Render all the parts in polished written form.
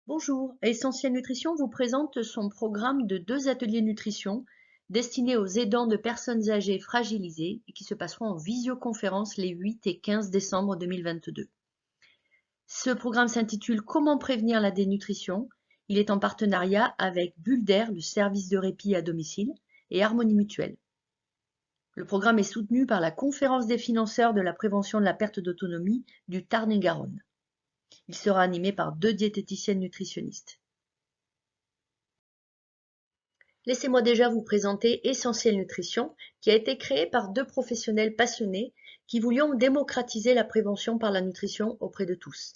Bonjour, Essentiel Nutrition vous présente son programme de 2 ateliers nutrition destinés aux aidants de personnes âgées fragilisées et qui se passeront en visioconférence les 8 et 15 décembre 2022. Ce programme s'intitule Comment prévenir la dénutrition. Il est en partenariat avec Bulder, le service de répit à domicile, et Harmonie Mutuelle. Le programme est soutenu par la Conférence des financeurs de la prévention de la perte d'autonomie du Tarn-et-Garonne. Il sera animé par 2 diététiciennes nutritionnistes. Laissez-moi déjà vous présenter Essentiel Nutrition, qui a été créé par 2 professionnels passionnés qui voulions démocratiser la prévention par la nutrition auprès de tous.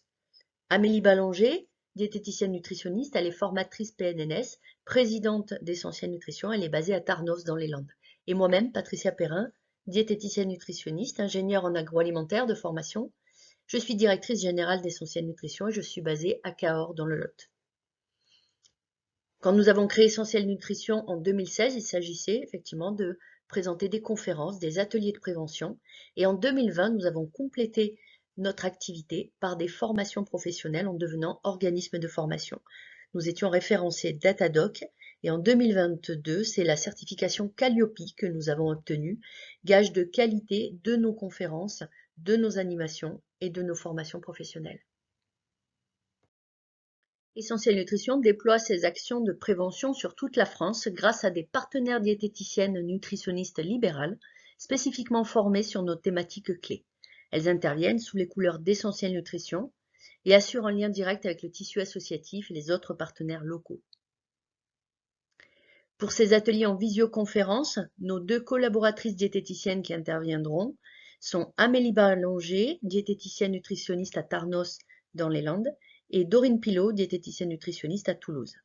Amélie Ballanger, diététicienne nutritionniste, elle est formatrice PNNS, présidente d'Essentiel Nutrition, elle est basée à Tarnos dans les Landes. Et moi-même, Patricia Perrin, diététicienne nutritionniste, ingénieure en agroalimentaire de formation. Je suis directrice générale d'Essentiel Nutrition et je suis basée à Cahors dans le Lot. Quand nous avons créé Essentiel Nutrition en 2016, il s'agissait effectivement de présenter des conférences, des ateliers de prévention. Et en 2020, nous avons complété notre activité par des formations professionnelles en devenant organisme de formation. Nous étions référencés Datadoc et en 2022, c'est la certification Calliope que nous avons obtenue, gage de qualité de nos conférences, de nos animations et de nos formations professionnelles. Essentiel Nutrition déploie ses actions de prévention sur toute la France grâce à des partenaires diététiciennes nutritionnistes libérales spécifiquement formées sur nos thématiques clés. Elles interviennent sous les couleurs d'Essentiel Nutrition et assurent un lien direct avec le tissu associatif et les autres partenaires locaux. Pour ces ateliers en visioconférence, nos 2 collaboratrices diététiciennes qui interviendront sont Amélie Ballanger, diététicienne nutritionniste à Tarnos dans les Landes, et Dorine Pilot, diététicienne nutritionniste à Toulouse.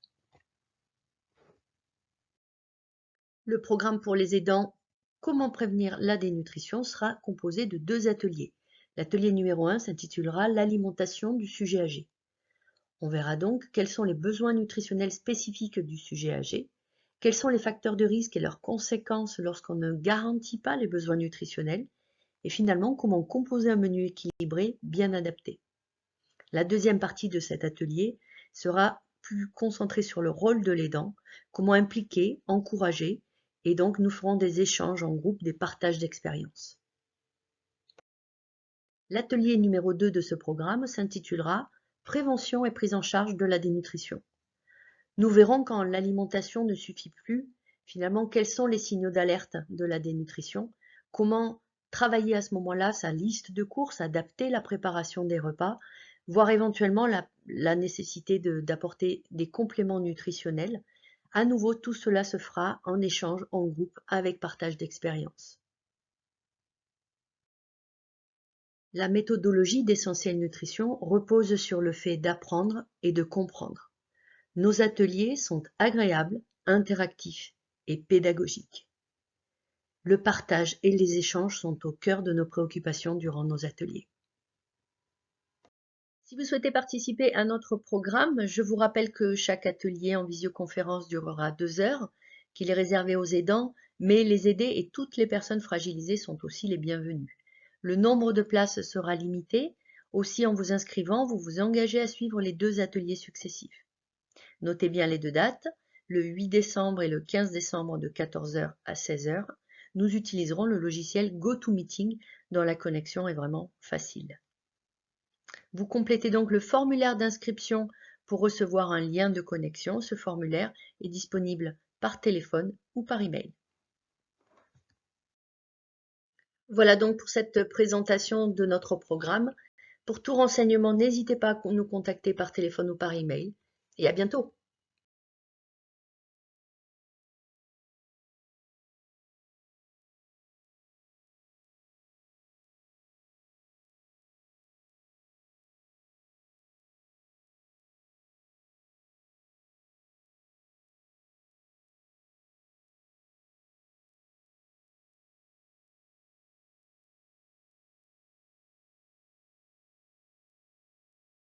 Le programme pour les aidants Comment prévenir la dénutrition sera composé de 2 ateliers. L'atelier numéro 1 s'intitulera L'alimentation du sujet âgé. On verra donc quels sont les besoins nutritionnels spécifiques du sujet âgé, quels sont les facteurs de risque et leurs conséquences lorsqu'on ne garantit pas les besoins nutritionnels, et finalement comment composer un menu équilibré bien adapté. La deuxième partie de cet atelier sera plus concentrée sur le rôle de l'aidant, comment impliquer, encourager, et donc nous ferons des échanges en groupe, des partages d'expériences. L'atelier numéro 2 de ce programme s'intitulera Prévention et prise en charge de la dénutrition. Nous verrons quand l'alimentation ne suffit plus, finalement, quels sont les signaux d'alerte de la dénutrition, comment travailler à ce moment-là sa liste de courses, adapter la préparation des repas, voire éventuellement la nécessité d'apporter des compléments nutritionnels. À nouveau, tout cela se fera en échange, en groupe, avec partage d'expérience. La méthodologie d'Essentiel Nutrition repose sur le fait d'apprendre et de comprendre. Nos ateliers sont agréables, interactifs et pédagogiques. Le partage et les échanges sont au cœur de nos préoccupations durant nos ateliers. Si vous souhaitez participer à notre programme, je vous rappelle que chaque atelier en visioconférence durera 2 heures, qu'il est réservé aux aidants, mais les aidés et toutes les personnes fragilisées sont aussi les bienvenus. Le nombre de places sera limité, aussi en vous inscrivant, vous vous engagez à suivre les 2 ateliers successifs. Notez bien les 2 dates, le 8 décembre et le 15 décembre de 14 h à 16 h. Nous utiliserons le logiciel GoToMeeting dont la connexion est vraiment facile. Vous complétez donc le formulaire d'inscription pour recevoir un lien de connexion. Ce formulaire est disponible par téléphone ou par email. Voilà donc pour cette présentation de notre programme. Pour tout renseignement, n'hésitez pas à nous contacter par téléphone ou par email. Et à bientôt!